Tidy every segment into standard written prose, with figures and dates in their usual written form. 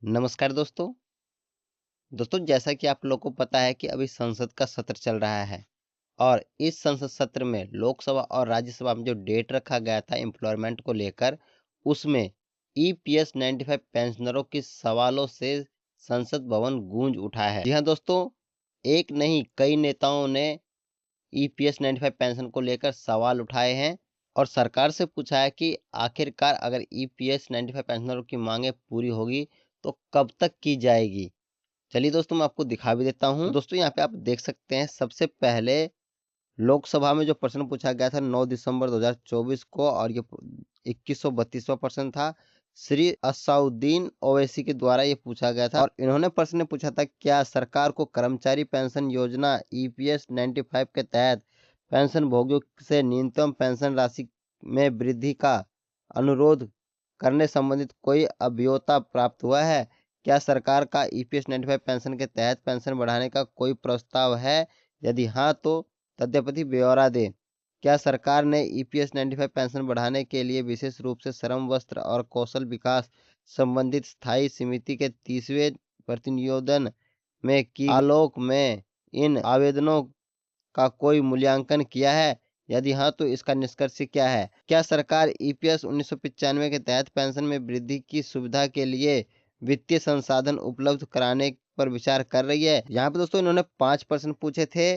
नमस्कार दोस्तों जैसा कि आप लोगों को पता है कि अभी संसद का सत्र चल रहा है और इस संसद सत्र में लोकसभा और राज्यसभा में जो डेट रखा गया था एम्प्लॉयमेंट को लेकर उसमें ईपीएस 95 पेंशनरों के सवालों से संसद भवन गूंज उठा है। जी हाँ दोस्तों, एक नहीं कई नेताओं ने ईपीएस 95 पेंशन को लेकर सवाल उठाए हैं और सरकार से पूछा है कि आखिरकार अगर ईपीएस 95 पेंशनरों की मांगे पूरी होगी तो कब तक की जाएगी। चलिए दोस्तों, मैं आपको दिखा भी देता हूँ। दोस्तों यहाँ पे आप देख सकते हैं, सबसे पहले लोकसभा में जो प्रश्न पूछा गया था 9 दिसंबर 2024 को और ये 2132वां प्रश्न था। श्री असाउद्दीन ओवैसी के द्वारा ये पूछा गया था और इन्होंने प्रश्न पूछा था, क्या सरकार को कर्मचारी पेंशन योजना ईपीएस 95 के तहत पेंशन भोगियों से न्यूनतम पेंशन राशि में वृद्धि का अनुरोध करने संबंधित कोई अभियोता प्राप्त हुआ है? क्या सरकार का ईपीएस 95 पेंशन के तहत पेंशन बढ़ाने का कोई प्रस्ताव है? यदि हाँ तो तथ्यापि ब्यौरा दें। क्या सरकार ने ईपीएस 95 पेंशन बढ़ाने के लिए विशेष रूप से श्रम, वस्त्र और कौशल विकास संबंधित स्थायी समिति के 30वें प्रतिनिवेदन में की आलोक में इन आवेदनों का कोई मूल्यांकन किया है? यदि हाँ तो इसका निष्कर्ष क्या है? क्या सरकार ईपीएस 1995 के तहत पेंशन में वृद्धि की सुविधा के लिए वित्तीय संसाधन उपलब्ध कराने पर विचार कर रही है? यहाँ पे दोस्तों इन्होंने 5 प्रश्न पूछे थे।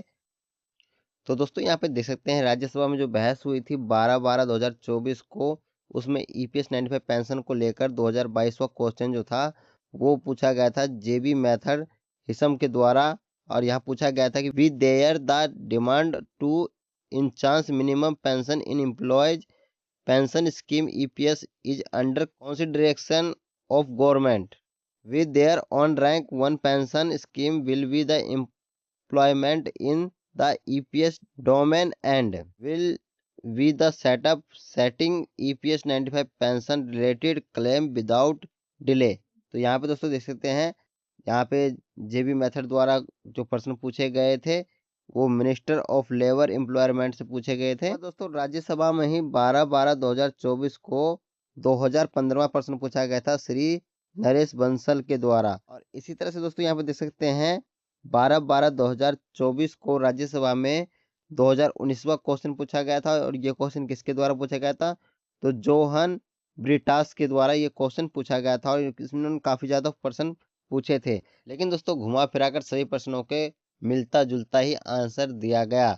तो दोस्तों यहाँ पे देख सकते हैं, राज्यसभा में जो बहस हुई थी 12/12/2024 को, उसमें ईपीएस 95 पेंशन को लेकर 2022वां क्वेश्चन जो था वो पूछा गया था जेबी मैथड हिसम के द्वारा। और यहाँ पूछा गया था कि we there the demand to enhance minimum pension in employees pension scheme EPS is under consideration of government with their on rank 1 pension scheme will be the employment in the EPS domain and will be the setup setting EPS 95 pension related claim without delay। तो यहाँ पे दोस्तों देख सकते हैं, यहाँ पे जेबी method द्वारा जो प्रश्न पूछे गए थे वो मिनिस्टर ऑफ लेबर एम्प्लॉयमेंट से पूछे गए थे। दोस्तों राज्यसभा में ही 12/12/2024 को 2015वां प्रश्न पूछा गया था श्री नरेश बंसल के द्वारा। और इसी तरह से दोस्तों यहाँ पे देख सकते हैं 12/12/2024 को राज्यसभा में 2019वां क्वेश्चन पूछा गया था और ये क्वेश्चन किसके द्वारा पूछा गया था? तो जोहन ब्रिटास के द्वारा ये क्वेश्चन पूछा गया था और इसमें काफी ज्यादा प्रश्न पूछे थे, लेकिन दोस्तों घुमा फिराकर सभी प्रश्नों के मिलता जुलता ही आंसर दिया गया।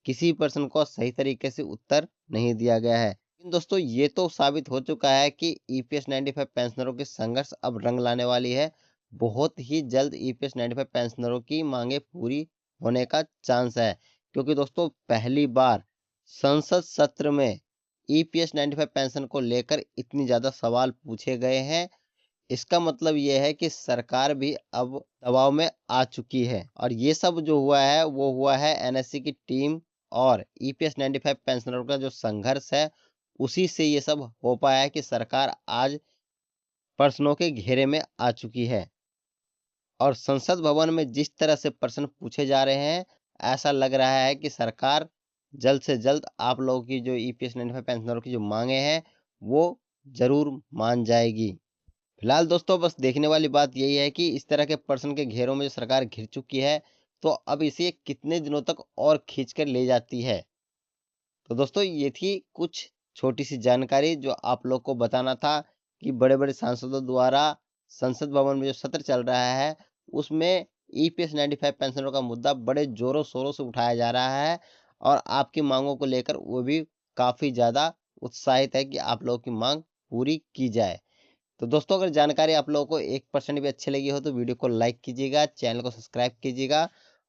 किसी प्रश्न को सही तरीके से उत्तर नहीं दिया गया है। लेकिन दोस्तों ये तो साबित हो चुका है कि ईपीएस 95 पेंशनरों की संघर्ष अब रंग लाने वाली है। बहुत ही जल्द ईपीएस 95 पेंशनरों की मांगे पूरी होने का चांस है, क्योंकि दोस्तों पहली बार संसद सत्र में ईपीएस 95 पेंशन को लेकर इतनी ज्यादा सवाल पूछे गए हैं। इसका मतलब ये है कि सरकार भी अब दबाव में आ चुकी है और ये सब जो हुआ है वो हुआ है एनएससी की टीम और ईपीएस 95 पेंशनरों का जो संघर्ष है उसी से ये सब हो पाया है कि सरकार आज प्रश्नों के घेरे में आ चुकी है। और संसद भवन में जिस तरह से प्रश्न पूछे जा रहे हैं, ऐसा लग रहा है कि सरकार जल्द से जल्द आप लोगों की जो ईपीएस 95 पेंशनरों की जो मांगे हैं वो जरूर मान जाएगी। फिलहाल दोस्तों बस देखने वाली बात यही है कि इस तरह के प्रश्न के घेरों में जो सरकार घिर चुकी है तो अब इसे कितने दिनों तक और खींच कर ले जाती है। तो दोस्तों ये थी कुछ छोटी सी जानकारी जो आप लोग को बताना था कि बड़े बड़े सांसदों द्वारा संसद भवन में जो सत्र चल रहा है उसमें ईपीएस 95 पेंशनरों का मुद्दा बड़े जोरों शोरों से उठाया जा रहा है और आपकी मांगों को लेकर वो भी काफी ज्यादा उत्साहित है कि आप लोगों की मांग पूरी की जाए। तो दोस्तों अगर जानकारी आप लोगों को 1% भी अच्छी लगी हो तो वीडियो को लाइक कीजिएगा, चैनल को सब्सक्राइब कीजिएगा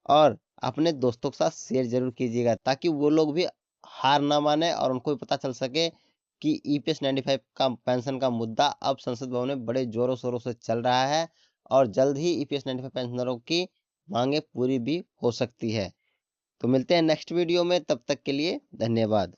और अपने दोस्तों के साथ शेयर जरूर कीजिएगा ताकि वो लोग भी हार ना माने और उनको भी पता चल सके कि ईपीएस 95 का पेंशन का मुद्दा अब संसद भवन में बड़े जोरों शोरों से चल रहा है और जल्द ही ईपीएस 95 पेंशनरों की मांगे पूरी भी हो सकती है। तो मिलते हैं नेक्स्ट वीडियो में, तब तक के लिए धन्यवाद।